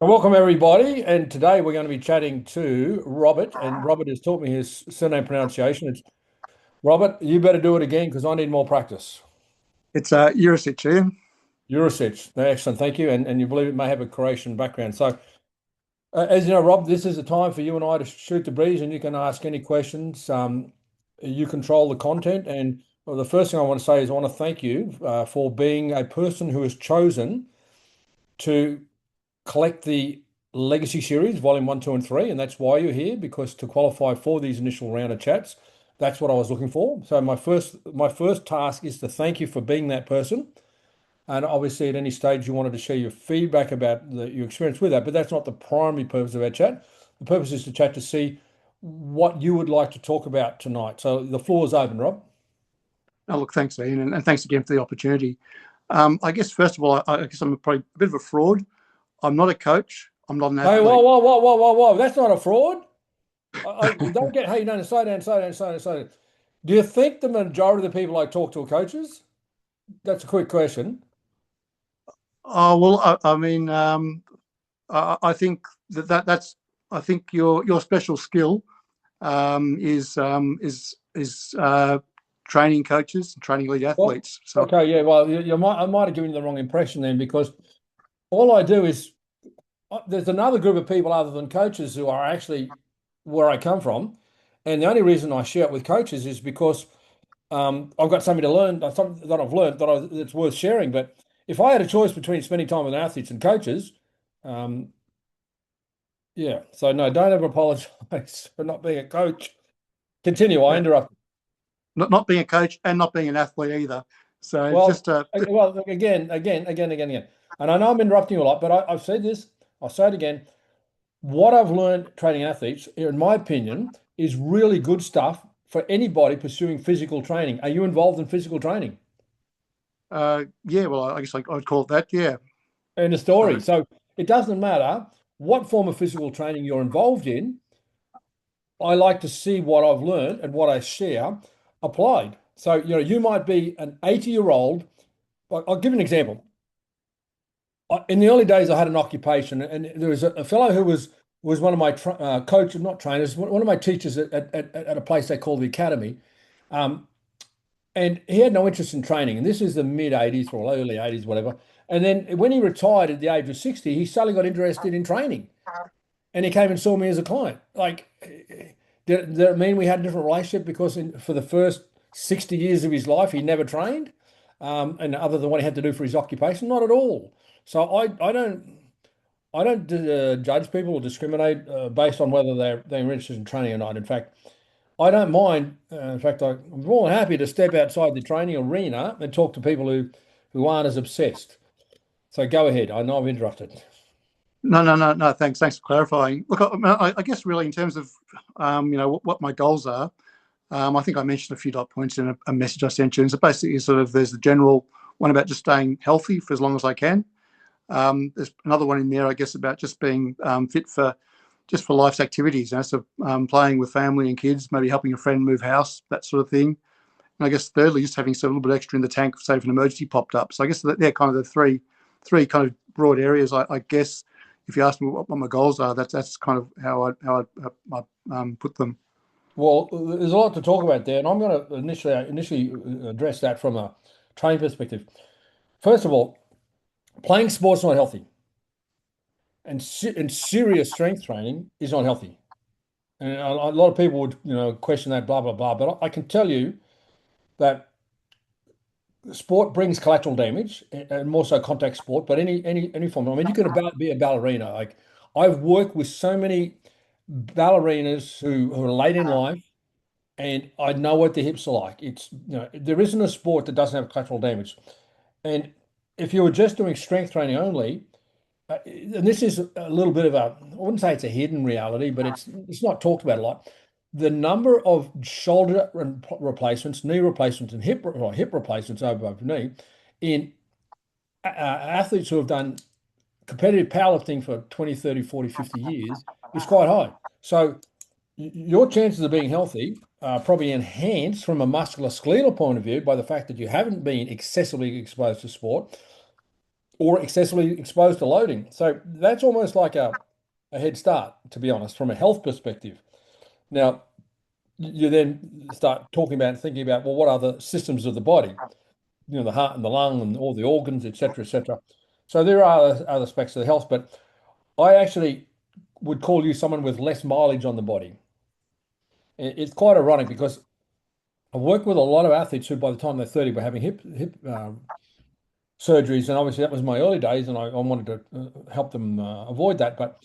Welcome everybody, and today we're going to be chatting to Robert, and Robert has taught me his surname pronunciation. It's Robert. You better do it again because I need more practice. It's Jurisic, Ian. Jurisic, excellent, thank you. And you believe it may have a Croatian background. So, as you know, Rob, this is a time for you and I to shoot the breeze, and you can ask any questions. You control the content, and well, the first thing I want to say is I want to thank you for being a person who has chosen to collect the Legacy Series, Volume 1, 2, and 3, and that's why you're here, because to qualify for these initial round of chats, that's what I was looking for. So my first task is to thank you for being that person. And obviously, at any stage you wanted to share your feedback about your experience with that, but that's not the primary purpose of our chat. The purpose is to chat to see what you would like to talk about tonight. So the floor is open, Rob. Oh, look, thanks, Ian, and thanks again for the opportunity. I guess, first of all, I guess I'm probably a bit of a fraud. I'm not a coach. I'm not an Hey, whoa, athlete. whoa, whoa, whoa, whoa, whoa! That's not a fraud. Don't get. Hey, no, no, slow down, slow down, slow down, slow down. Do you think the majority of the people I talk to are coaches? That's a quick question. Oh well, I mean, I think that's I think your special skill is training coaches and training elite Well, athletes. So okay, yeah. Well, I might have given you the wrong impression then, because all I do is there's another group of people other than coaches who are actually where I come from, and the only reason I share it with coaches is because I've got something to learn, something that I've learned that's worth sharing. But if I had a choice between spending time with athletes and coaches, um, yeah. So no, don't ever apologize for not being a coach. Continue. I yeah, interrupted. not being a coach and not being an athlete either. So it's Well, just again. And I know I'm interrupting you a lot, but I've said this. I'll say it again. What I've learned training athletes, in my opinion, is really good stuff for anybody pursuing physical training. Are you involved in physical training? yeah. Well, I guess I'd call it that. Yeah. In a So story. So it doesn't matter what form of physical training you're involved in. I like to see what I've learned and what I share applied. So, you might be an 80-year-old. I'll give you an example. In the early days, I had an occupation, and there was a fellow who was one of my coaches, not trainers, one of my teachers at a place they call the academy. Um, and he had no interest in training. And this is the mid 80s or early 80s, whatever. And then when he retired at the age of 60, he suddenly got interested in training, and he came and saw me as a client. Like, did it mean we had a different relationship because for the first 60 years of his life, he never trained? And other than what he had to do for his occupation? Not at all. So I don't judge people or discriminate based on whether they're interested in training or not. In fact, I don't mind. In fact, I'm more than happy to step outside the training arena and talk to people who aren't as obsessed. So go ahead. I know I've interrupted. no. Thanks for clarifying. Look, I guess really in terms of what my goals are. I think I mentioned a few dot points in a message I sent you. And so basically, sort of, there's the general one about just staying healthy for as long as I can. There's another one in there, I guess, about just being fit for life's activities. So playing with family and kids, maybe helping a friend move house, that sort of thing. And I guess thirdly, just having a little bit extra in the tank, say if an emergency popped up. So I guess they're kind of the three kind of broad areas. I guess if you ask me what my goals are, that's kind of how I put them. Well, there's a lot to talk about there, and I'm going to initially address that from a training perspective. First of all, playing sports not healthy, and serious strength training is not healthy. And a lot of people would, question that, blah blah blah. But I can tell you that sport brings collateral damage, and more so contact sport. But any form. I mean, you can be a ballerina. Like, I've worked with so many ballerinas who are late in life, and I know what the hips are like. There isn't a sport that doesn't have collateral damage. And if you were just doing strength training only, and this is a little bit of I wouldn't say it's a hidden reality, but it's not talked about a lot. The number of shoulder replacements, knee replacements, and hip replacements over knee in athletes who have done competitive powerlifting for 20, 30, 40, 50 years is quite high. So your chances of being healthy are probably enhanced from a musculoskeletal point of view by the fact that you haven't been excessively exposed to sport. or excessively exposed to loading. So that's almost like a head start, to be honest, from a health perspective. Now, you then start talking about and thinking about, well, what are the systems of the body? The heart and the lung and all the organs, etc., etc. So there are other aspects of the health, but I actually would call you someone with less mileage on the body. It's quite ironic because I work with a lot of athletes who, by the time they're 30, were having hip surgeries, and obviously that was my early days, and I wanted to help them avoid that. But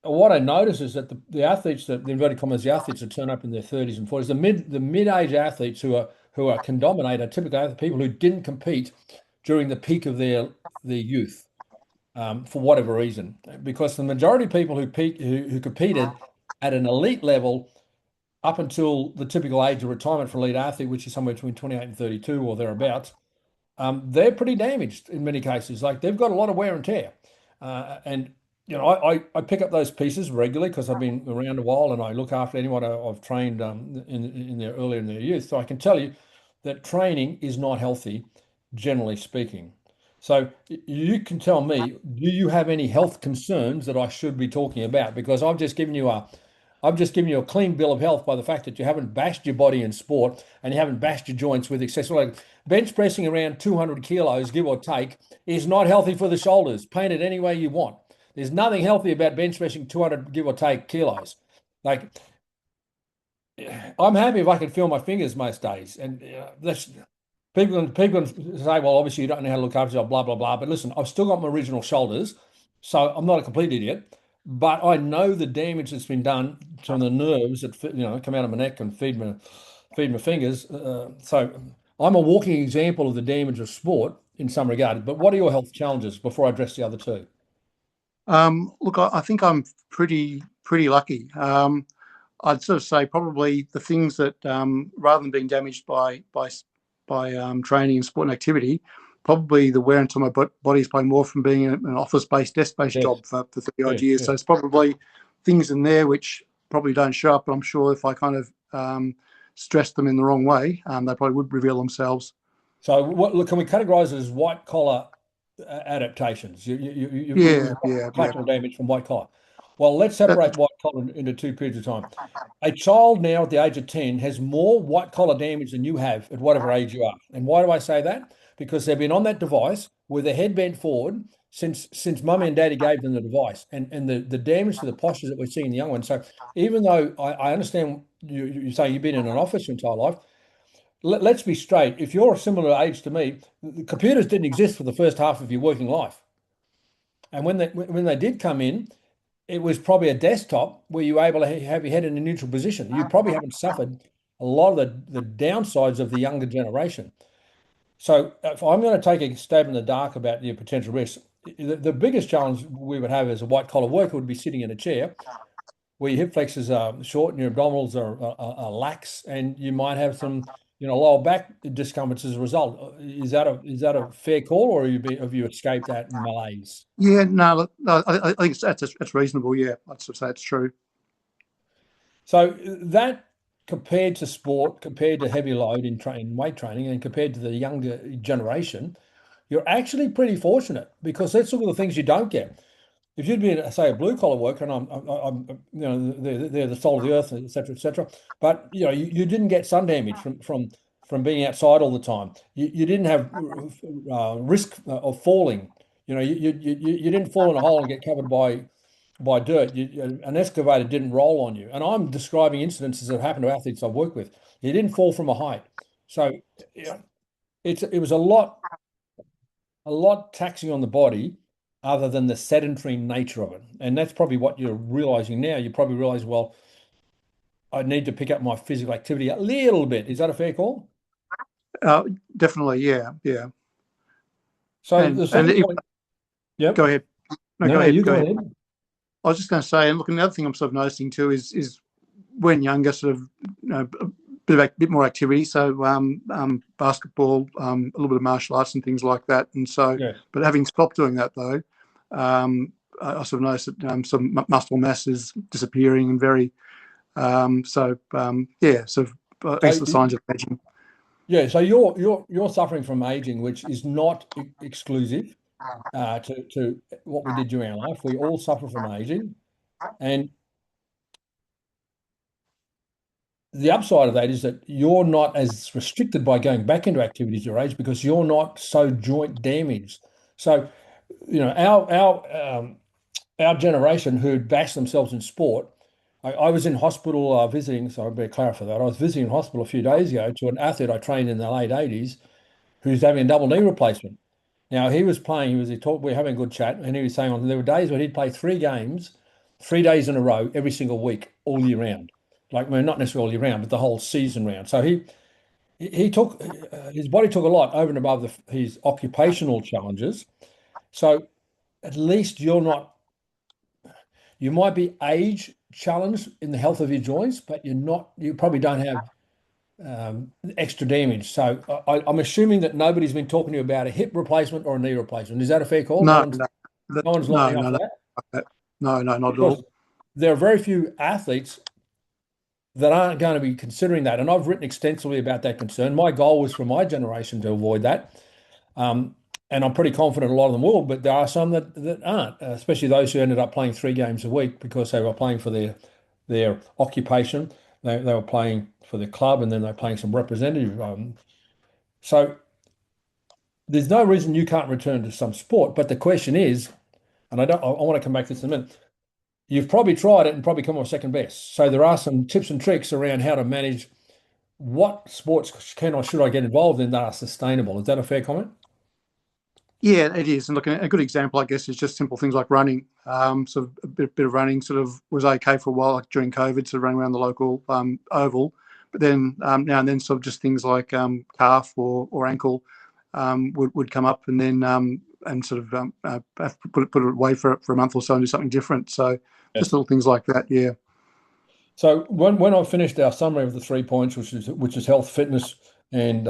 what I notice is that the athletes, the inverted commas, the athletes that turn up in their 30s and 40s, the mid-age athletes who can dominate are typically people who didn't compete during the peak of their youth, for whatever reason. Because the majority of people who competed at an elite level up until the typical age of retirement for elite athlete, which is somewhere between 28 and 32 or thereabouts, they're pretty damaged in many cases. Like they've got a lot of wear and tear. And I pick up those pieces regularly because I've been around a while and I look after anyone I've trained in their earlier in their youth. So I can tell you that training is not healthy, generally speaking. So you can tell me, do you have any health concerns that I should be talking about? Because I've just given you a clean bill of health by the fact that you haven't bashed your body in sport and you haven't bashed your joints with excessive load. Bench pressing around 200 kilos, give or take, is not healthy for the shoulders. Paint it any way you want. There's nothing healthy about bench pressing 200, give or take, kilos. Like, I'm happy if I can feel my fingers most days. And that's people can say, well, obviously you don't know how to look after yourself, blah, blah, blah. But listen, I've still got my original shoulders. So I'm not a complete idiot. But I know the damage that's been done to the nerves that come out of my neck and feed my fingers. So I'm a walking example of the damage of sport in some regard. But what are your health challenges before I address the other two? Look, I think I'm pretty lucky. I'd sort of say probably the things that rather than being damaged by training and sport and activity, probably the wear and tear on my body is probably more from being an office-based, desk-based Yes, job for 30 odd yes, years. yes. So it's probably things in there which probably don't show up. But I'm sure if I kind of stress them in the wrong way, they probably would reveal themselves. So look, can we categorize it as white collar adaptations? Yeah, You yeah, yeah. collateral damage from white collar. Well, let's separate white collar into two periods of time. A child now at the age of 10 has more white collar damage than you have at whatever age you are. And why do I say that? Because they've been on that device with their head bent forward since mummy and daddy gave them the device. And the damage to the postures that we're seeing in the young ones. So even though I understand you say you've been in an office your entire life, let's be straight. If you're a similar age to me, the computers didn't exist for the first half of your working life. And when they did come in, it was probably a desktop where you were able to have your head in a neutral position. You probably haven't suffered a lot of the downsides of the younger generation. So if I'm going to take a stab in the dark about your potential risks, the biggest challenge we would have as a white collar worker would be sitting in a chair where your hip flexors are short and your abdominals are lax, and you might have some lower back discomforts as a result. Is that a fair call, or have you escaped that malaise? Yeah, no, look, no, I think that's reasonable. Yeah, I'd sort of say it's true. So that compared to sport, compared to heavy load in weight training, and compared to the younger generation, you're actually pretty fortunate because let's look at the things you don't get. If you'd been, say, a blue collar worker, and they're the soul of the earth, et cetera, but you didn't get sun damage from being outside all the time. You didn't have risk of falling. You didn't fall in a hole and get covered by dirt. An excavator didn't roll on you. And I'm describing incidences that happened to athletes I've worked with. You didn't fall from a height. So yeah, it was a lot taxing on the body other than the sedentary nature of it. And that's probably what you're realizing now. You probably realize, well, I need to pick up my physical activity a little bit. Is that a fair call? Uh, Definitely, yeah, yeah. So And the second point, go yep. ahead. No, No, go no, ahead. you Go go ahead. ahead. I was just going to say, and look, another thing I'm sort of noticing too is when younger, sort of, a bit more activity. So basketball, a little bit of martial arts and things like that. And so, Yes. but having stopped doing that though, I sort of noticed that some muscle mass is disappearing and very, yeah, sort of, I So guess the signs of aging. yeah, so you're suffering from aging, which is not exclusive. to what we did during our life. We all suffer from aging, and the upside of that is that you're not as restricted by going back into activities your age because you're not so joint damaged. So, our generation who bashed themselves in sport. I was in hospital visiting, so I better clarify that. I was visiting hospital a few days ago to an athlete I trained in the late 80s who's having a double knee replacement. Now he was playing, we were having a good chat, and he was saying there were days when he'd play 3 games, 3 days in a row, every single week, all year round. Like, well, not necessarily all year round, but the whole season round. So he took his body took a lot over and above his occupational challenges. So at least you might be age challenged in the health of your joints, but you probably don't have extra damage. So I'm assuming that nobody's been talking to you about a hip replacement or a knee replacement. Is that a fair call? No, No one's no, lining up no, for no, that? no, no, not at Because all. there are very few athletes that aren't going to be considering that. And I've written extensively about that concern. My goal was for my generation to avoid that. Um, and I'm pretty confident a lot of them will, but there are some that aren't, especially those who ended up playing 3 games a week because they were playing for their occupation. They were playing for the club, and then they're playing some representative. So there's no reason you can't return to some sport. But the question is, and I want to come back to this in a minute. You've probably tried it and probably come on second best. So there are some tips and tricks around how to manage what sports can or should I get involved in that are sustainable. Is that a fair comment? Yeah, it is. And look, a good example, I guess, is just simple things like running. Sort of a bit of running sort of was okay for a while, like during COVID, sort of running around the local oval. But then now and then, sort of just things like calf or ankle would come up, and then and sort of have to put it away for a month or so and do something different. So just Yes. little things like that. Yeah. So when I finished our summary of the 3 points, which is health, fitness, and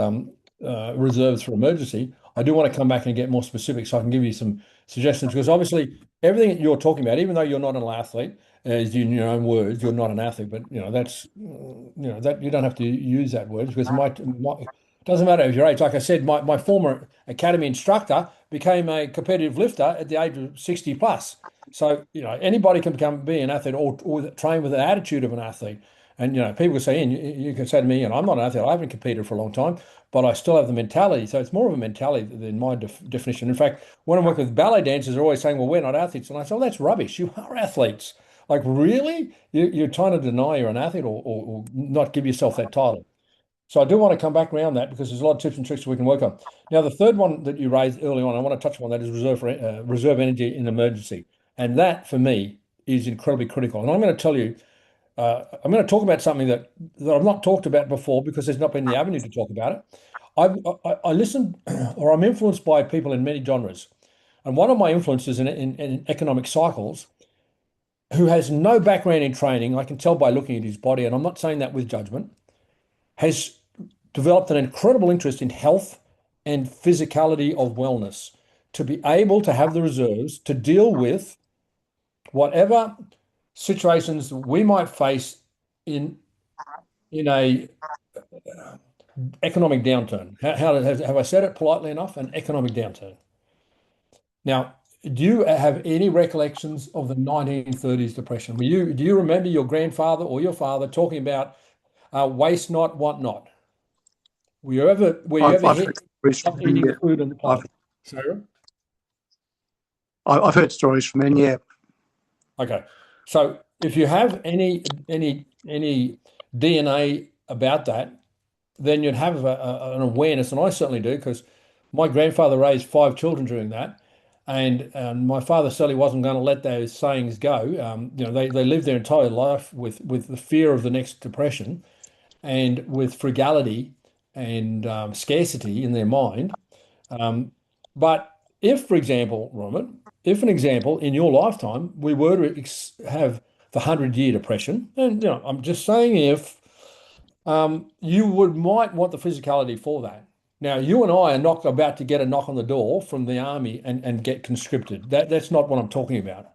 reserves for emergency, I do want to come back and get more specific so I can give you some suggestions because obviously everything that you're talking about, even though you're not an athlete, as in your own words, you're not an athlete, but that's that you don't have to use that word because it doesn't matter if you're age. Like I said, my former academy instructor became a competitive lifter at the age of 60 plus. So, anybody can be an athlete or train with an attitude of an athlete. And, people say, Ian, you can say to me, and I'm not an athlete, I haven't competed for a long time, but I still have the mentality. So it's more of a mentality than my definition. In fact, when I work with ballet dancers, they're always saying, well, we're not athletes. And I say, well, that's rubbish. You are athletes. Like, really? You're trying to deny you're an athlete or not give yourself that title. So I do want to come back around that because there's a lot of tips and tricks we can work on. Now, the third one that you raised early on, I want to touch on that is reserve energy in emergency, and that for me is incredibly critical. And I'm going to tell you, I'm going to talk about something that I've not talked about before because there's not been the avenue to talk about it. I listen or I'm influenced by people in many genres, and one of my influences in economic cycles, who has no background in training, I can tell by looking at his body, and I'm not saying that with judgment, has developed an incredible interest in health and physicality of wellness to be able to have the reserves to deal with whatever situations we might face in a economic downturn. Have I said it politely enough? An economic downturn. Now, do you have any recollections of the 1930s depression? Do you remember your grandfather or your father talking about waste not, want not? Were you ever I've hit heard stories from not them. eating Yeah. the food on the I've plate? Sarah? I've heard stories from them. Yeah. Okay. So if you have any DNA about that, then you'd have an awareness, and I certainly do, because my grandfather raised 5 children during that, and my father certainly wasn't going to let those sayings go. They lived their entire life with the fear of the next depression and with frugality and scarcity in their mind. Um, but if, for example, Robert, if an example in your lifetime we were to have the 100-year depression, and I'm just saying if you might want the physicality for that. Now, you and I are not about to get a knock on the door from the army and get conscripted. That's not what I'm talking about.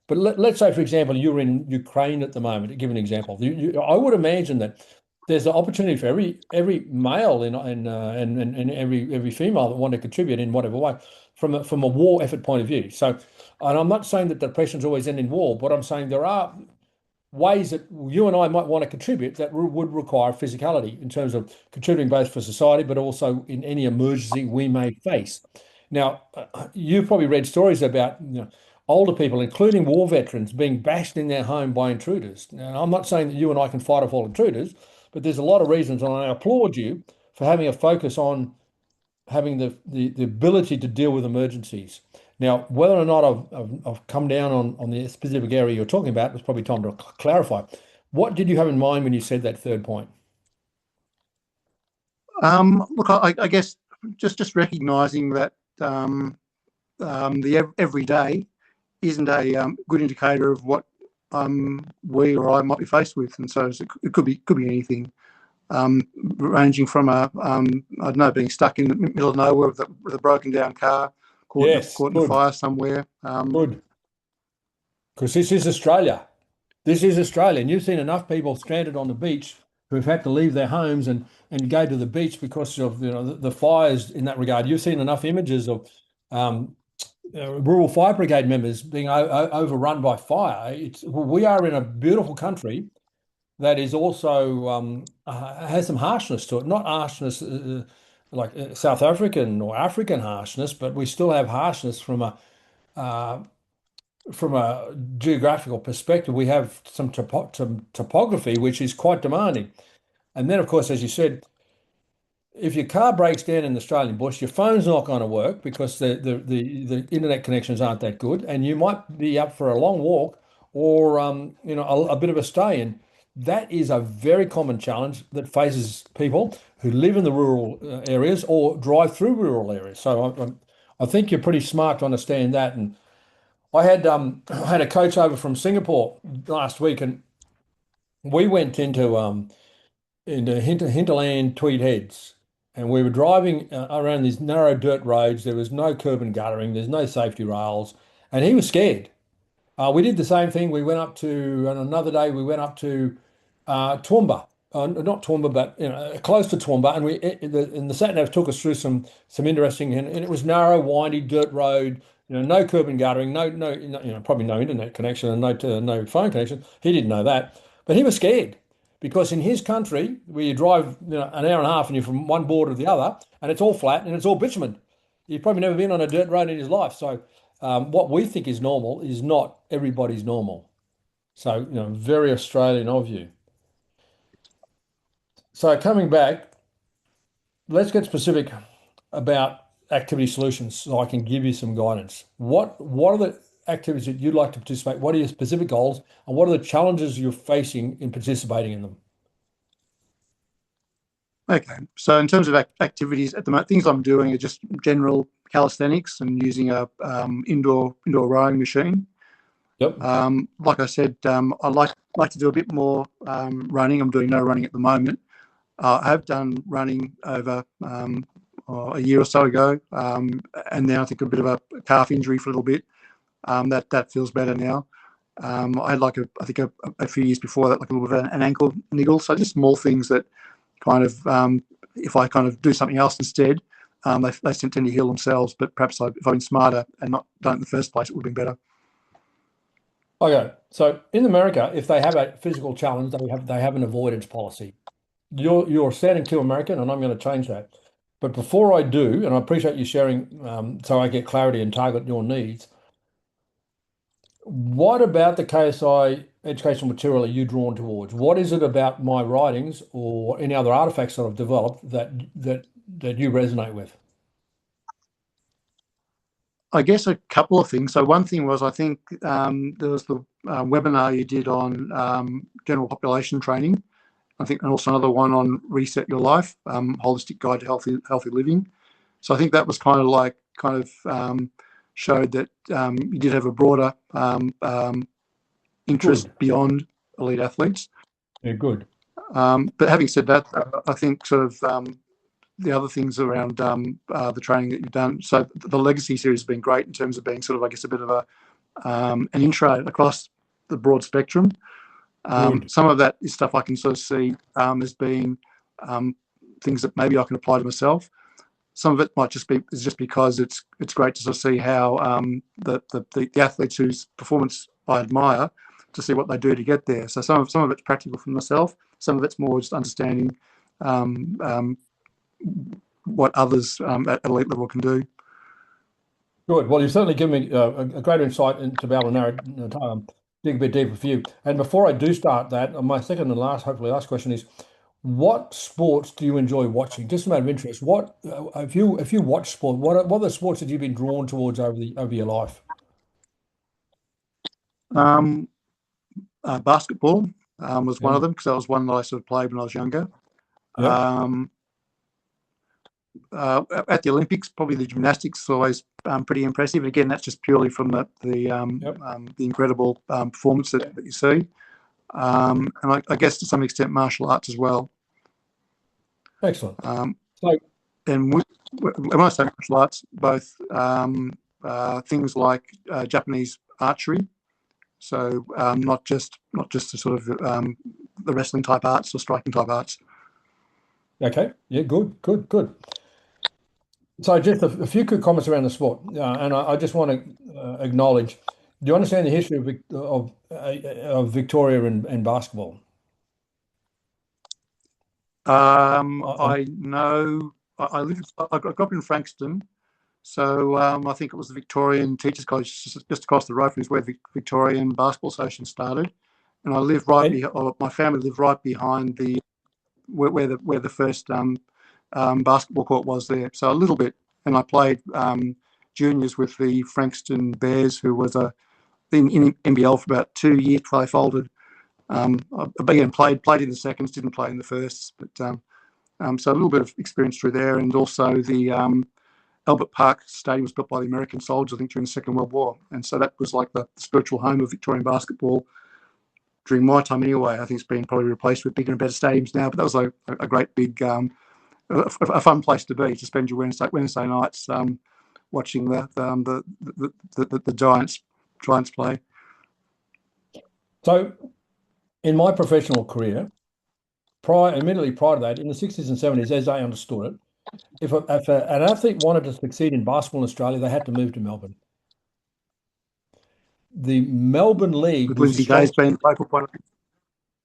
But let's say, for example, you're in Ukraine at the moment, to give an example. I would imagine that there's an opportunity for every male and every female that want to contribute in whatever way from a war effort point of view. So, and I'm not saying that depression's always end in war, but I'm saying there are ways that you and I might want to contribute that would require physicality in terms of contributing both for society, but also in any emergency we may face. Now, you've probably read stories about older people, including war veterans, being bashed in their home by intruders. Now, I'm not saying that you and I can fight off all intruders, but there's a lot of reasons, and I applaud you for having a focus on having the ability to deal with emergencies. Now, whether or not I've come down on the specific area you're talking about, it's probably time to clarify. What did you have in mind when you said that third point? Look, I guess just recognising that the everyday isn't a good indicator of what we or I might be faced with, and so it could be anything, ranging from I don't know, being stuck in the middle of nowhere with a broken down car, Yes, caught in a good, fire somewhere. good. Because this is Australia. This is Australia, and you've seen enough people stranded on the beach who've had to leave their homes and go to the beach because of the fires in that regard. You've seen enough images of um, rural fire brigade members being overrun by fire. We are in a beautiful country that is also has some harshness to it. Not harshness like South African or African harshness, but we still have harshness uh, from a geographical perspective. We have some topography which is quite demanding. And then, of course, as you said, if your car breaks down in the Australian bush, your phone's not going to work because the internet connections aren't that good, and you might be up for a long walk or a bit of a stay. And that is a very common challenge that faces people who live in the rural areas or drive through rural areas. So I think you're pretty smart to understand that. And I had a coach over from Singapore last week, and we went into hinterland Tweed Heads, and we were driving around these narrow dirt roads. There was no curb and guttering. There's no safety rails, and he was scared. We did the same thing. We went up to, on another day, we went up to Toowoomba. Not Toowoomba, but close to Toowoomba, and the sat nav took us through some interesting, and it was narrow, windy dirt road. No curb and guttering, probably no internet connection and no phone connection. He didn't know that, but he was scared because in his country, where you drive an hour and a half and you're from one border to the other, and it's all flat and it's all bitumen. You've probably never been on a dirt road in his life, so what we think is normal is not everybody's normal. So, very Australian of you. So coming back, let's get specific about activity solutions so I can give you some guidance. What are the activities that you'd like to participate? What are your specific goals and what are the challenges you're facing in participating in them? Okay, so in terms of activities at the moment, things I'm doing are just general calisthenics and using a indoor rowing machine. Yep. Like I said, I like to do a bit more running. I'm doing no running at the moment. I have done running over a year or so ago, and then I think a bit of a calf injury for a little bit. That feels better now. I had I think a few years before that, like a little bit of an ankle niggle. So just small things that kind of, if I kind of do something else instead, they tend to heal themselves. But perhaps if I'd been smarter and not done it in the first place, it would have been better. Okay. So in America, if they have a physical challenge, they have an avoidance policy. You're sounding too American, and I'm going to change that. But before I do, and I appreciate you sharing, so I get clarity and target your needs. What about the KSI educational material are you drawn towards? What is it about my writings or any other artifacts that I've developed that you resonate with? I guess a couple of things. So one thing was, I think there was the webinar you did on general population training. I think, and also another one on Reset Your Life, holistic guide to healthy living. So I think that was kind of showed that you did have a broader interest Good. beyond elite athletes. Yeah, good. But having said that, I think sort of the other things around the training that you've done. So the Legacy series has been great in terms of being sort of, I guess, a bit of an intro across the broad spectrum. Good. Some of that is stuff I can sort of see as being things that maybe I can apply to myself. some of it might just be because it's great to sort of see how the athletes whose performance I admire, to see what they do to get there. So some of it's practical for myself. Some of it's more just understanding what others at elite level can do. Good. Well, you've certainly given me a great insight into be able to dig a bit deeper for you. And before I do start that, my second and hopefully last question is, what sports do you enjoy watching? Just a matter of interest. What if you watch sport? What are the sports that you've been drawn towards over your life? Basketball was one Yeah. of them, because that was one that I sort of played when I was younger. Yeah. At the Olympics, probably the gymnastics is always pretty impressive. And again, that's just purely from the incredible performance that you see. And I guess to some extent martial arts as well. Excellent. And when I say martial arts, both things like Japanese archery, so not just the sort of the wrestling type arts or striking type arts. Okay. Yeah. Good. So just a few quick comments around the sport, and I just want to acknowledge. Do you understand the history of Victoria and basketball? I know. I grew up in Frankston, so I think it was the Victorian Teachers College just across the road from is where the Victorian Basketball Association started, and I lived my family lived right behind where the first basketball court was there. So a little bit, and I played juniors with the Frankston Bears, who was in NBL for about 2 years before they folded. Again, played in the seconds, didn't play in the firsts, but so a little bit of experience through there, and also the Albert Park Stadium was built by the American soldiers, I think, during the Second World War, and so that was like the spiritual home of Victorian basketball during my time anyway. I think it's been probably replaced with bigger and better stadiums now, but that was a great big, a fun place to be, to spend your Wednesday nights watching the Giants play. So, in my professional career, immediately prior to that, in the 60s and 70s, as I understood it, if an athlete wanted to succeed in basketball in Australia, they had to move to Melbourne. The Melbourne League With was Lindsay Gay's being the focal point.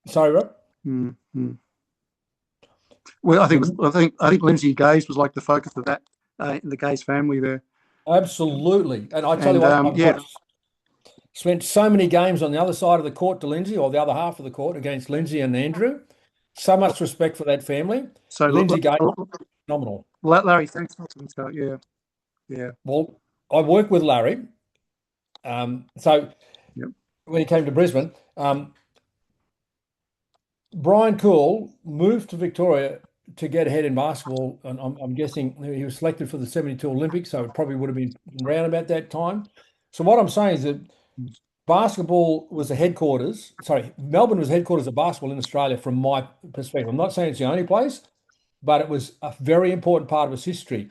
Sorry, Rob? Mm-hmm. Well, I think Lindsay Gaze was like the focus of that in the Gaze family there. Absolutely, and I tell you what, I've spent so many games on the other side of the court to Lindsay, or the other half of the court against Lindsay and Andrew. So much respect for that family. So Lindsay Gaze, phenomenal. Larry, thanks for that. Yeah. Well, I worked with Larry. So when he came to Brisbane, Brian Cool moved to Victoria to get ahead in basketball, and I'm guessing he was selected for the 72 Olympics, so it probably would have been around about that time. So what I'm saying is that basketball was the headquarters. Sorry, Melbourne was headquarters of basketball in Australia from my perspective. I'm not saying it's the only place, but it was a very important part of its history.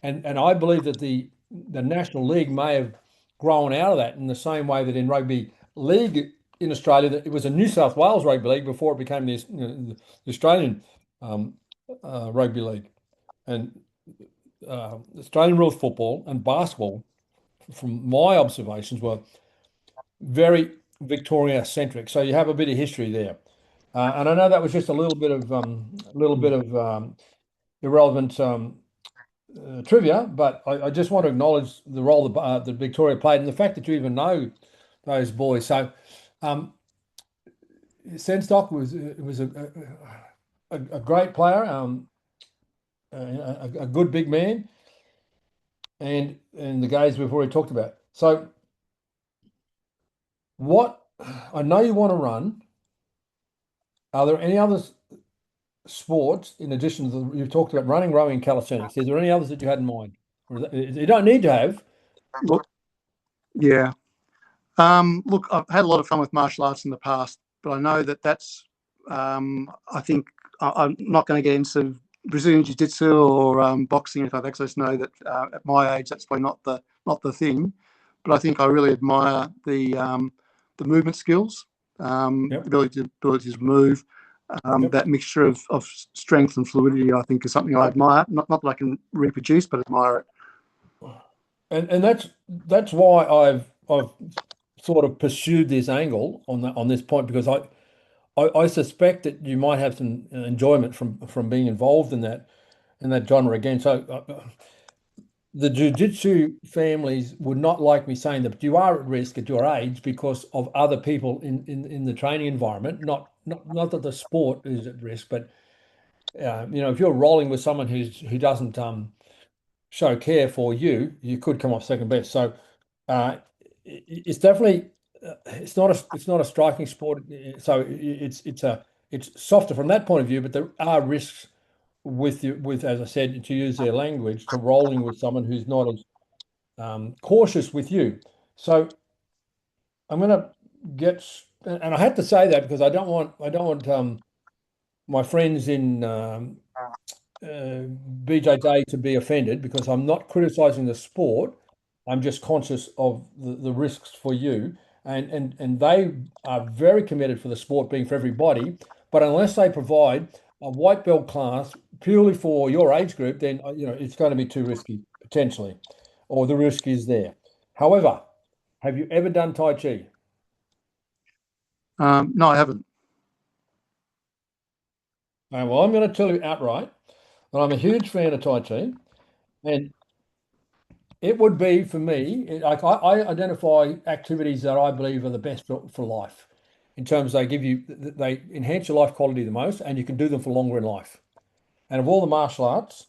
And I believe that the National League may have grown out of that in the same way that in rugby league in Australia, that it was a New South Wales rugby league before it became the Australian rugby league. And Australian rules football and basketball, from my observations, were very Victoria centric. So you have a bit of history there. And I know that was just a little bit of irrelevant trivia, but I just want to acknowledge the role that Victoria played, and the fact that you even know those boys. So Senstock was a great player, a good big man, and the guys we've already talked about. So what I know you want to run. Are there any other sports in addition to you've talked about running, rowing, calisthenics? Is there any others that you had in mind? You don't need to have. Look, yeah. Look, I've had a lot of fun with martial arts in the past, but I know that's. I think I'm not going to get into Brazilian Jiu-Jitsu or boxing or anything like that, because I just know that at my age that's probably not the thing. But I think I really admire the movement skills, ability to move. Yep. That mixture of strength and fluidity, I think, is something I admire. Not that I can reproduce, but admire it. And that's why I've sort of pursued this angle on this point because I suspect that you might have some enjoyment from being involved in that genre again. So the jiu-jitsu families would not like me saying that you are at risk at your age because of other people in the training environment. Not that the sport is at risk, but if you're rolling with someone who doesn't show care for you, you could come off second best. So uh, it's definitely it's not a striking sport. So it's softer from that point of view, but there are risks with you with, as I said, to use their language, to rolling with someone who's not as cautious with you. So I'm going to get, and I had to say that because I don't want my friends in BJJ to be offended because I'm not criticizing the sport. I'm just conscious of the risks for you. And they are very committed for the sport being for everybody. But unless they provide a white belt class purely for your age group, then it's going to be too risky potentially, or the risk is there. However, have you ever done Tai Chi? No, I haven't. Well, I'm going to tell you outright that I'm a huge fan of Tai Chi, and it would be for me, like I identify activities that I believe are the best for life in terms they enhance your life quality the most and you can do them for longer in life. And of all the martial arts,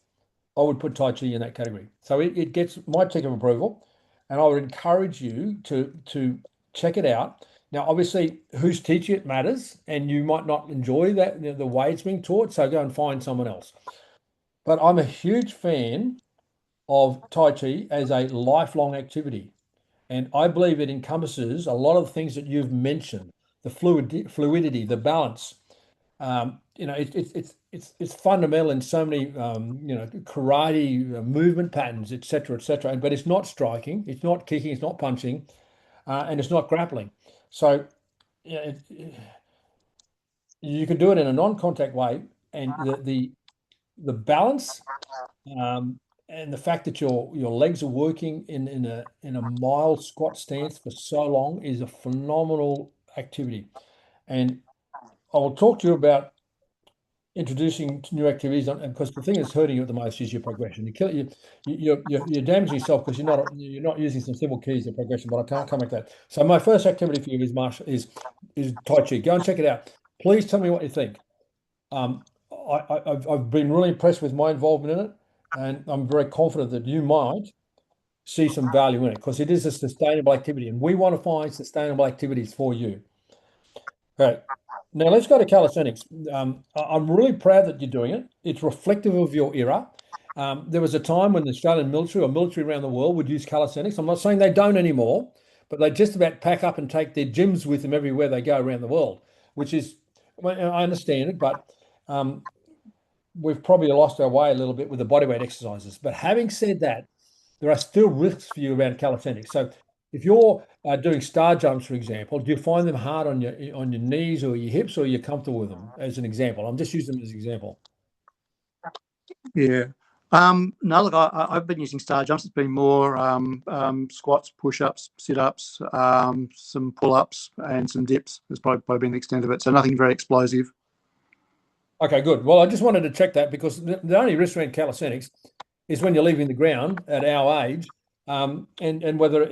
I would put Tai Chi in that category. So it gets my tick of approval and I would encourage you to check it out. Now, obviously, who's teaching it matters and you might not enjoy that, the way it's being taught. So go and find someone else. But I'm a huge fan of Tai Chi as a lifelong activity. And I believe it encompasses a lot of the things that you've mentioned, the fluidity, the balance. It's fundamental in so many karate movement patterns, etc., etc. But it's not striking, it's not kicking, it's not punching, and it's not grappling. So yeah, you can do it in a non-contact way, and the balance and the fact that your legs are working in a mild squat stance for so long is a phenomenal activity. And I will talk to you about introducing new activities because the thing that's hurting you at the most is your progression. You're damaging yourself because you're not using some simple keys of progression. But I can't come back to that. So my first activity for you is is Tai Chi. Go and check it out. Please tell me what you think. Um, I've been really impressed with my involvement in it, and I'm very confident that you might see some value in it because it is a sustainable activity, and we want to find sustainable activities for you. Okay. Now let's go to calisthenics. I'm really proud that you're doing it. It's reflective of your era. There was a time when the Australian military or military around the world would use calisthenics. I'm not saying they don't anymore, but they just about pack up and take their gyms with them everywhere they go around the world, which is, well, I understand it, but um, we've probably lost our way a little bit with the bodyweight exercises. But having said that, there are still risks for you around calisthenics. So if you're doing star jumps, for example, do you find them hard on your knees or your hips, or you're comfortable with them? As an example, I'm just using them as an example. Yeah. No, look, I've been using star jumps. It's been more squats, push-ups, sit-ups, some pull-ups, and some dips. Has probably been the extent of it. So nothing very explosive. Okay, good. Well, I just wanted to check that because the only risk around calisthenics is when you're leaving the ground at our age, and whether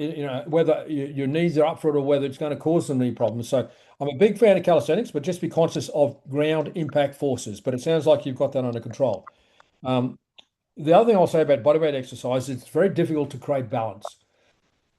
whether your knees are up for it or whether it's going to cause some knee problems. So I'm a big fan of calisthenics, but just be conscious of ground impact forces. But it sounds like you've got that under control. Um, the other thing I'll say about bodyweight exercise is it's very difficult to create balance.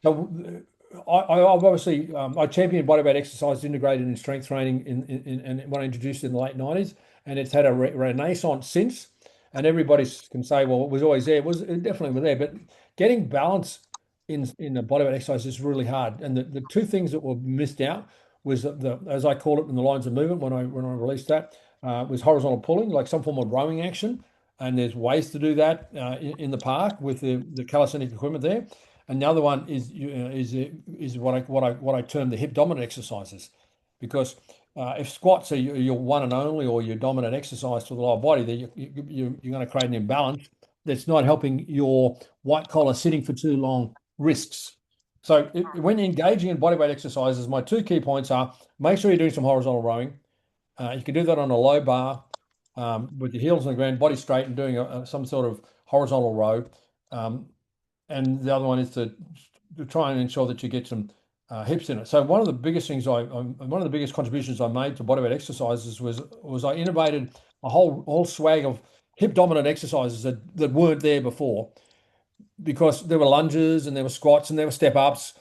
So I've obviously I championed bodyweight exercise integrated in strength training in when I introduced it in the late 90s, and it's had a renaissance since. And everybody can say, well, it was always there. It definitely was there, but getting balance in the bodyweight exercise is really hard. And the two things that were missed out was the as I call it in the lines of movement when I released that was horizontal pulling, like some form of rowing action. And there's ways to do that in the park with the calisthenic equipment there. And the other one is what I term the hip dominant exercises, because if squats are your one and only or your dominant exercise for the lower body, then you're going to create an imbalance that's not helping your white collar sitting for too long risks. So when engaging in bodyweight exercises, my two key points are make sure you're doing some horizontal rowing. You can do that on a low bar with your heels on the ground, body straight, and doing some sort of horizontal row. And the other one is to try and ensure that you get some hips in it. So one of the biggest things one of the biggest contributions I made to bodyweight exercises was I innovated a whole swag of hip dominant exercises that weren't there before, because there were lunges and there were squats and there were step ups,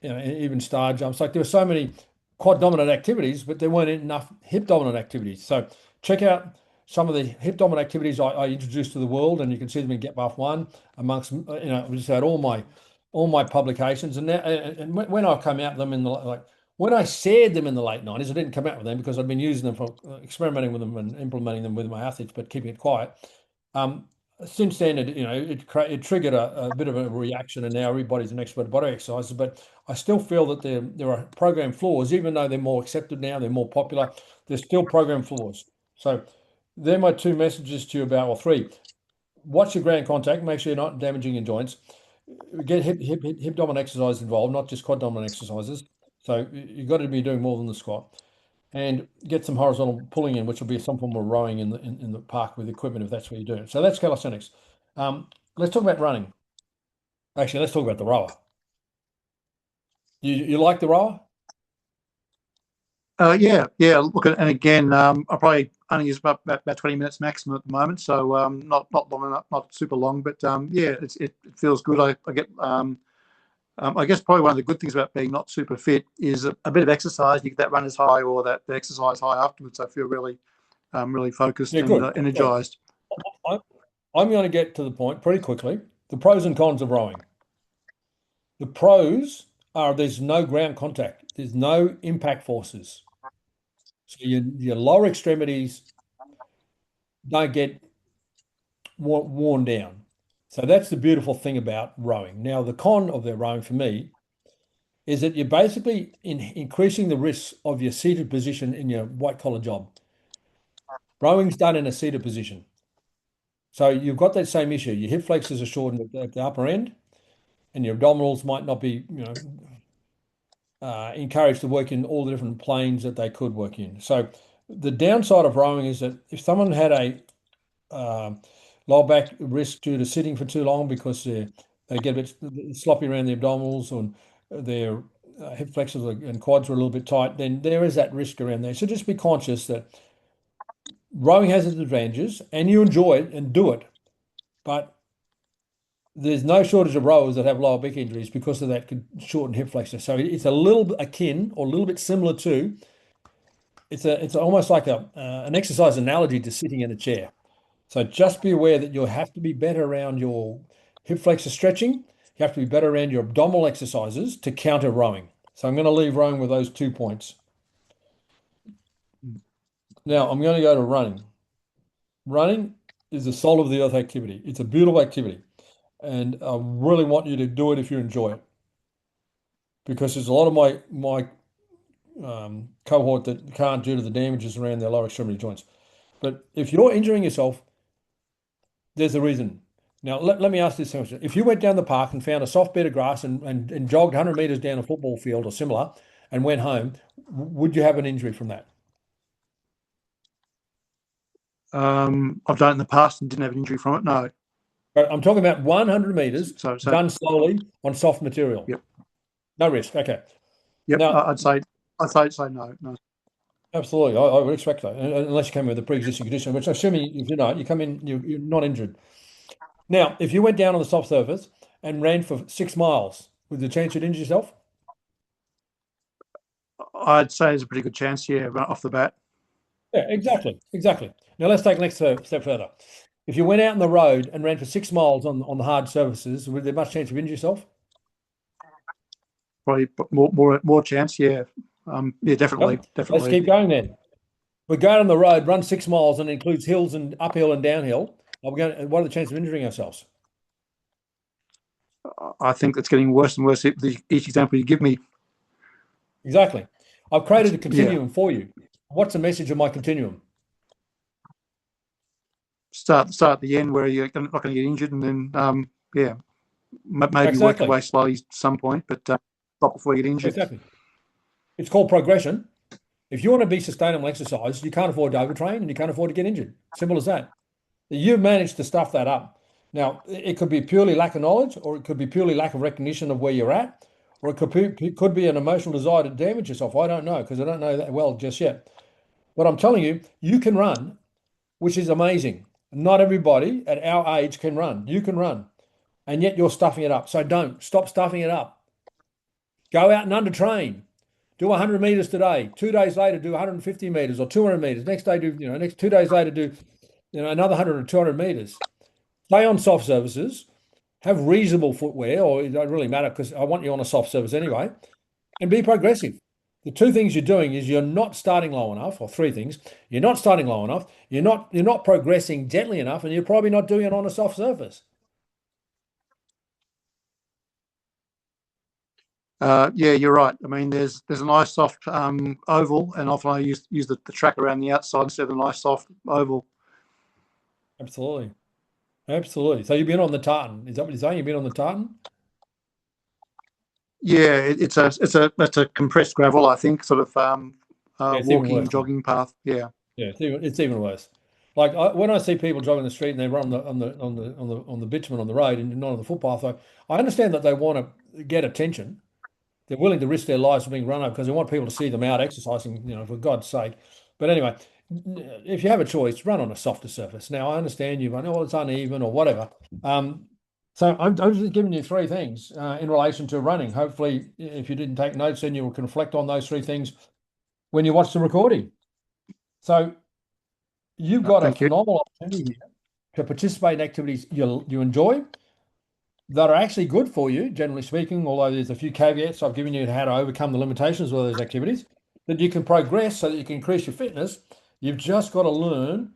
even star jumps. Like there were so many quad dominant activities, but there weren't enough hip dominant activities. So check out some of the hip dominant activities I introduced to the world, and you can see them in Get Buff One amongst just about all my publications. And now, and when I come out with them when I shared them in the late 90s, I didn't come out with them because I'd been using them for experimenting with them and implementing them with my athletes, but keeping it quiet. Since then, it triggered a bit of a reaction, and now everybody's an expert at body exercises. But I still feel that there are program flaws, even though they're more accepted now, they're more popular. There's still program flaws. So they're my two messages to you about, or three. Watch your ground contact. Make sure you're not damaging your joints. Get hip dominant exercises involved, not just quad dominant exercises. So you've got to be doing more than the squat, and get some horizontal pulling in, which will be some form of rowing in the park with equipment if that's what you're doing. So that's calisthenics. Let's talk about running. Actually, let's talk about the rower. You like the rower? Yeah. Look, and again, I probably only use about 20 minutes maximum at the moment, so not long enough, not super long, but yeah, it feels good. I get I guess probably one of the good things about being not super fit is a bit of exercise. You get that runner's high or that the exercise high afterwards. I feel really focused and Good. energized. I'm going to get to the point pretty quickly. The pros and cons of rowing. The pros are there's no ground contact. There's no impact forces. So your lower extremities don't get worn down. So that's the beautiful thing about rowing. Now, the con of the rowing for me is that you're basically increasing the risk of your seated position in your white collar job. Rowing's done in a seated position. So you've got that same issue. Your hip flexors are shortened at the upper end, and your abdominals might not be, encouraged to work in all the different planes that they could work in. So the downside of rowing is that if someone had a lower back risk due to sitting for too long because they get a bit sloppy around the abdominals, or their hip flexors and quads are a little bit tight, then there is that risk around there. So just be conscious that rowing has its advantages and you enjoy it and do it, but there's no shortage of rowers that have lower back injuries because of that shortened hip flexor. So it's a little bit akin or a little bit similar to it's almost like an exercise analogy to sitting in a chair. So just be aware that you'll have to be better around your hip flexor stretching. You have to be better around your abdominal exercises to counter rowing. So I'm going to leave rowing with those 2 points. Now I'm going to go to running. Running is the soul of the earth activity. It's a beautiful activity. And I really want you to do it if you enjoy it. Because there's a lot of my cohort that can't due to the damages around their lower extremity joints. But if you're injuring yourself, there's a reason. Now, let me ask this question. If you went down the park and found a soft bed of grass and jogged 100 meters down a football field or similar and went home, would you have an injury from that? I've done it in the past and didn't have an injury from it. No. But I'm talking about 100 meters So done slowly on soft material. Yep. No risk. Okay. Yep. Now, I'd say no. absolutely. I would expect that, unless you come in with a pre-existing condition, which assuming if you're not, you come in, you're not injured. Now, if you went down on the soft surface and ran for 6 miles, with the chance you'd injure yourself? I'd say there's a pretty good chance, yeah, right off the bat. Yeah, exactly. Now let's take the next step further. If you went out on the road and ran for 6 miles on the hard surfaces, would there much chance of injuring yourself? Probably more chance, yeah. Yeah, definitely. Let's keep going then. We go out on the road, run 6 miles, and it includes hills and uphill and downhill. What are the chances of injuring ourselves? I think it's getting worse and worse each example you give me. Exactly. I've created a continuum for you. What's the message of my continuum? Start at the end where you're not going to get injured, and then yeah, maybe work your Exactly. way slowly at some point, but stop before you get injured. Exactly. It's called progression. If you want to be sustainable exercise, you can't afford to overtrain and you can't afford to get injured. Simple as that. You managed to stuff that up. Now, it could be purely lack of knowledge, or it could be purely lack of recognition of where you're at, or it could be an emotional desire to damage yourself. I don't know because I don't know that well just yet. But I'm telling you, you can run, which is amazing. Not everybody at our age can run. You can run, and yet you're stuffing it up. So don't stop stuffing it up. Go out and undertrain. Do 100 meters today. 2 days later, do 150 meters or 200 meters. Next day, do next 2 days later, do another 100 or 200 meters. Play on soft surfaces. Have reasonable footwear, or it don't really matter because I want you on a soft surface anyway, and be progressive. The two things you're doing is you're not starting low enough, or three things. You're not starting low enough. You're not progressing gently enough, and you're probably not doing it on a soft surface. Yeah, you're right. I mean, there's a nice soft oval, and often I use the track around the outside instead of a nice soft oval. Absolutely. Absolutely. So you've been on the tartan. Is that what you're saying? You've been on the tartan? Yeah, it's a compressed gravel, I think, sort of Yeah, it's even walking worse then. jogging path. Yeah, Yeah, it's even worse. Like when I see people jogging the street and they run on the bitumen on the road and not on the footpath, I understand that they want to get attention. They're willing to risk their lives for being run over because they want people to see them out exercising, for God's sake. But anyway, if you have a choice, run on a softer surface. Now, I understand you run, oh, it's uneven or whatever. Um, so I'm just giving you three things in relation to running. Hopefully, if you didn't take notes, then you can reflect on those three things when you watch the recording. So you've got a thank you. phenomenal opportunity here to participate in activities you enjoy that are actually good for you, generally speaking, although there's a few caveats I've given you to how to overcome the limitations of those activities, that you can progress so that you can increase your fitness. You've just got to learn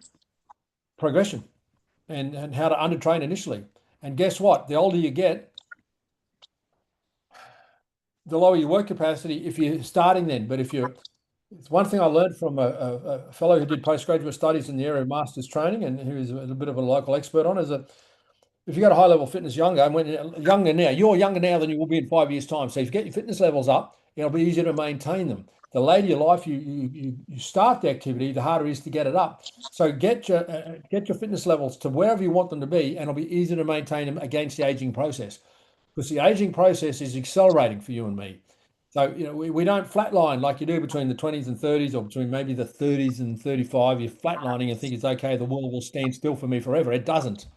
progression and how to undertrain initially. And guess what? The older you get, the lower your work capacity if you're starting then. But it's one thing I learned from a fellow who did postgraduate studies in the area of master's training and who is a bit of a local expert on, is that if you got a high level fitness younger, and when you're younger now, you're younger now than you will be in 5 years' time. So if you get your fitness levels up, it'll be easier to maintain them. The later your life you start the activity, the harder it is to get it up. So get your fitness levels to wherever you want them to be, and it'll be easier to maintain them against the aging process. Because the aging process is accelerating for you and me. So we don't flatline like you do between the 20s and 30s, or between maybe the 30s and 35. You're flatlining and think it's okay, the world will stand still for me forever. It doesn't.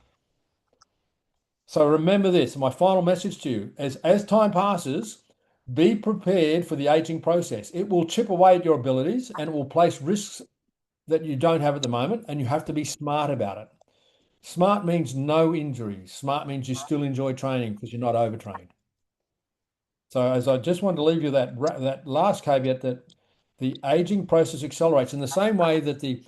So remember this, my final message to you, as time passes, be prepared for the aging process. It will chip away at your abilities and it will place risks that you don't have at the moment, and you have to be smart about it. Smart means no injuries. Smart means you still enjoy training because you're not overtrained. So as I just wanted to leave you that last caveat, that the aging process accelerates in the same way that the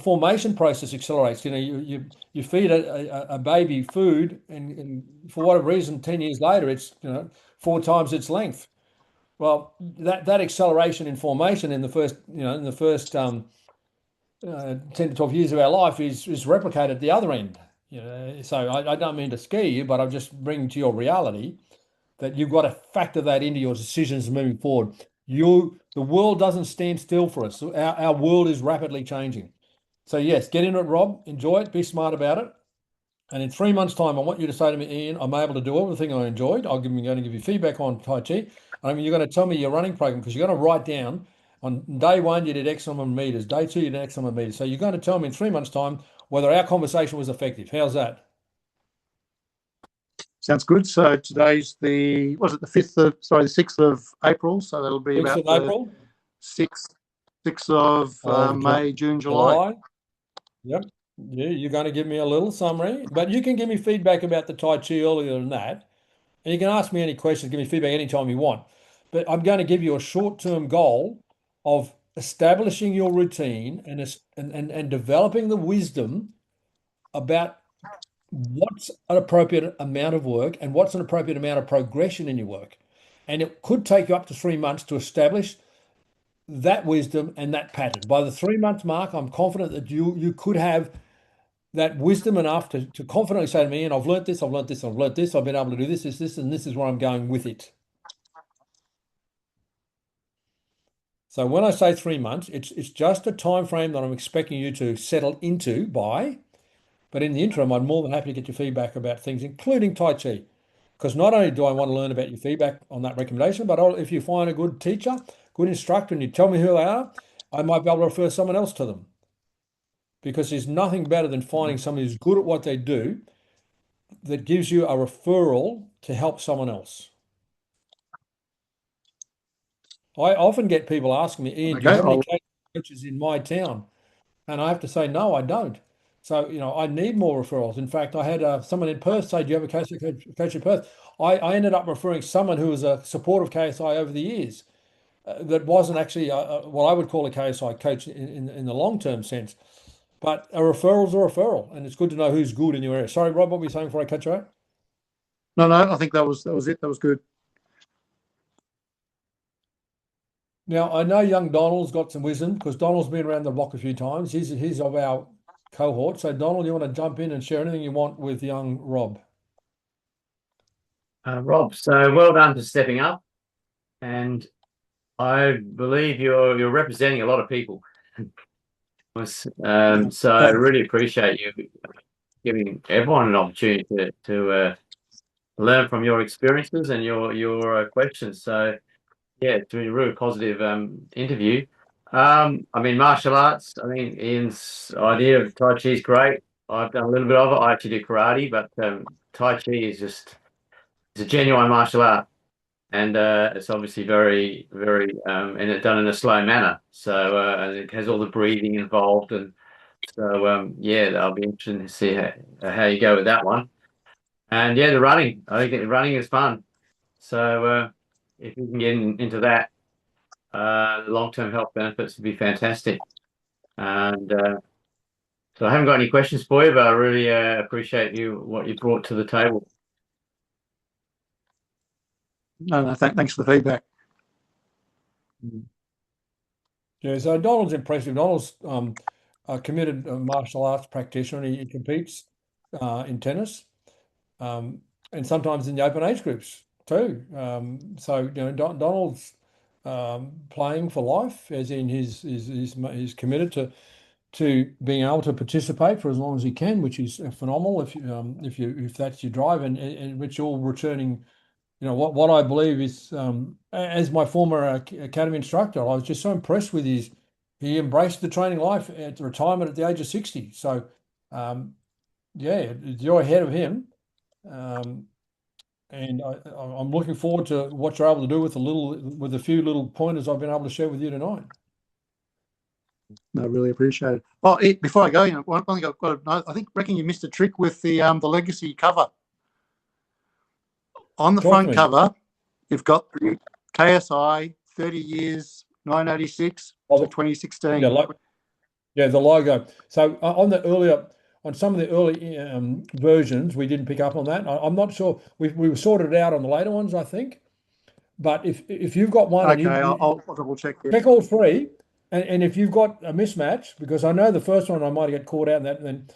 formation process accelerates. You feed a baby food, and for whatever reason, 10 years later, it's four times its length. Well, that acceleration in formation in the first 10 to 12 years of our life is replicated at the other end. So I don't mean to scare you, but I'm just bringing to your reality that you've got to factor that into your decisions moving forward. The world doesn't stand still for us. Our world is rapidly changing. So yes, get into it, Rob. Enjoy it. Be smart about it. And in 3 months' time, I want you to say to me, Ian, I'm able to do everything I enjoyed. Going to give you feedback on Tai Chi. I mean, you're going to tell me your running program because you're going to write down on day one you did X number of meters, day two you did X number of meters. So you're going to tell me in 3 months' time whether our conversation was effective. How's that? Sounds good. So today's the 5th of, sorry, the 6th of April. So that'll be 6th about of the April 6th of of May, June, July. July. Yep. Yeah, you're going to give me a little summary, but you can give me feedback about the Tai Chi earlier than that. And you can ask me any questions, give me feedback anytime you want. But I'm going to give you a short-term goal of establishing your routine and developing the wisdom about what's an appropriate amount of work and what's an appropriate amount of progression in your work. And it could take you up to 3 months to establish that wisdom and that pattern. By the 3 month mark, I'm confident that you could have that wisdom enough to confidently say to me, and I've learnt this, I've learnt this, I've learnt this, I've been able to do this, and this is where I'm going with it. So when I say 3 months, it's just a time frame that I'm expecting you to settle into by. But in the interim, I'm more than happy to get your feedback about things, including Tai Chi. Because not only do I want to learn about your feedback on that recommendation, but if you find a good teacher, good instructor, and you tell me who they are, I might be able to refer someone else to them. Because there's nothing better than finding someone who's good at what they do that gives you a referral to help someone else. I often get people asking me, Ian, do you Okay, have any coaches in my town? And I have to say, no, I don't. So, I need more referrals. In fact, I had someone in Perth say, do you have a coach in Perth? I ended up referring someone who was a supporter of KSI over the years that wasn't actually what I would call a KSI coach in the long-term sense. But a referral's a referral, and it's good to know who's good in your area. Sorry, Rob, what were you saying before I cut you out? no, I think that was it. That was good. Now, I know young Donald's got some wisdom because Donald's been around the block a few times. He's of our cohort. So, Donald, you want to jump in and share anything you want with young Rob? Rob, so well done for stepping up, and I believe you're representing a lot of people. So I really appreciate you giving everyone an opportunity to learn from your experiences and your questions. So yeah, it's been a really positive interview. I mean, martial arts. I think Ian's idea of Tai Chi is great. I've done a little bit of it. I actually do karate, but Tai Chi is just it's a genuine martial art. And it's obviously and it's done in a slow manner. So and it has all the breathing involved, and so yeah, I'll be interested to see how you go with that one. And yeah, the running, I think the running is fun. So if you can get into that, the long-term health benefits would be fantastic. And so I haven't got any questions for you, but I really appreciate what you brought to the table. No, thanks for the feedback. Yeah, so Donald's impressive. Donald's a committed martial arts practitioner. He competes in tennis and sometimes in the open age groups too. So Donald's playing for life, as in he's committed to being able to participate for as long as he can, which is phenomenal. If that's your drive, and which you're returning. What I believe is, as my former academy instructor, I was just so impressed with he embraced the training life at retirement at the age of 60. So, yeah, you're ahead of him. And I'm looking forward to what you're able to do with a few little pointers I've been able to share with you tonight. No, really appreciate it. Oh, before I go, one thing I've got to know, reckon you missed a trick with the legacy cover. On the Talk to front me. cover, you've got the KSI 30 years, 1986 to 2016. Yeah, the logo. So on some of the early versions, we didn't pick up on that. I'm not sure. We sorted it out on the later ones, I think. But if you've got one, Okay, I'll double check here. check all three, and if you've got a mismatch, because I know the first one I might have got caught out in that, then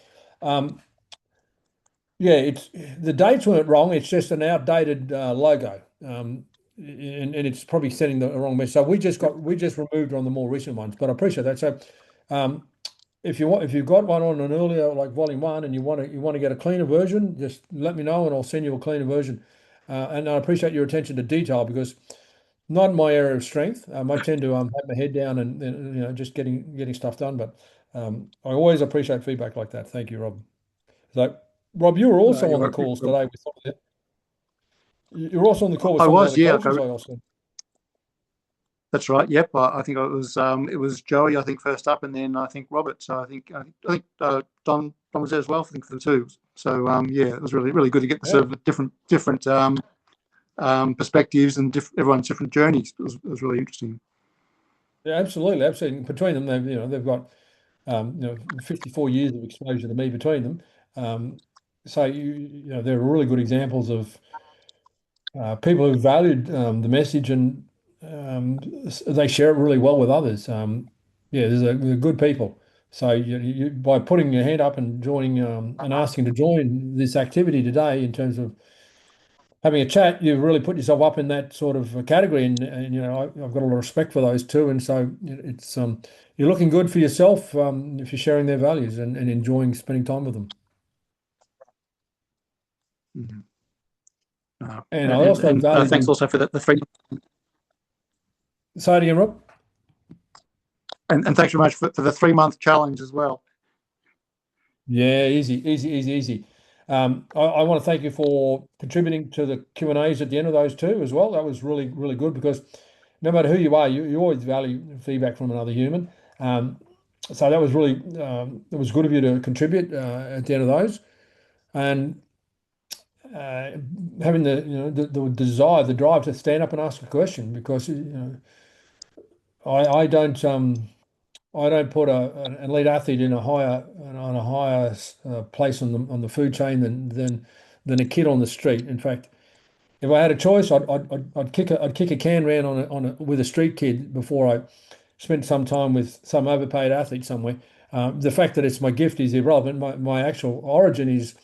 yeah, it's the dates weren't wrong. It's just an outdated logo, and it's probably sending the wrong message. So we just removed on the more recent ones. But I appreciate that. So um, if you've got one on an earlier like volume one and you want to get a cleaner version, just let me know and I'll send you a cleaner version. And I appreciate your attention to detail because not my area of strength. I tend to have my head down and just getting stuff done. But I always appreciate feedback like that. Thank you, Rob. So, Rob, you were also on the calls today with some of the. You're also on the call with some of the other coaches. I also. That's right. Yep. I think it was Joey. I think first up, and then I think Robert. So I think Don was there as well. I think for the two. So yeah, it was really good to get the sort of different perspectives and everyone's different journeys. It was really interesting. Yeah, absolutely. Between them, they've got 54 years of exposure to me between them. So they're really good examples of people who valued the message and they share it really well with others. Yeah, they're good people. So by putting your hand up and joining and asking to join this activity today in terms of having a chat, you've really put yourself up in that sort of category, and I've got a lot of respect for those too. And so it's you're looking good for yourself if you're sharing their values and enjoying spending time with them. Mhm. And I also value thanks also for the free. Say it again, Rob. And thanks very much for the 3-month challenge as well. Yeah, easy. I want to thank you for contributing to the Q&As at the end of those two as well. That was really good, because no matter who you are, you always value feedback from another human. So that was really it was good of you to contribute at the end of those, and having the desire, the drive to stand up and ask a question, because I don't put an elite athlete in a higher place on the food chain than a kid on the street. In fact, if I had a choice, I'd kick a can round with a street kid before I spent some time with some overpaid athlete somewhere. The fact that it's my gift is irrelevant. My actual origin is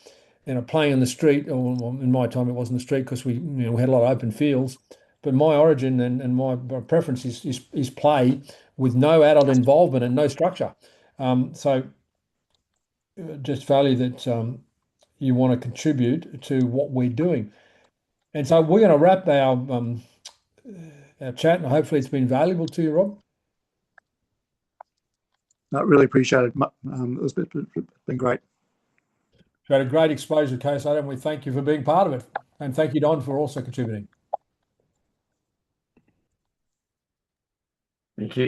playing in the street, or in my time it wasn't the street, because we had a lot of open fields. But my origin and my preference is play with no adult involvement and no structure. So just value that you want to contribute to what we're doing. And so we're going to wrap our chat, and hopefully it's been valuable to you, Rob. I really appreciate it. It's been great. You had a great exposure, KSI, and we thank you for being part of it. And thank you, Don, for also contributing. Thank you.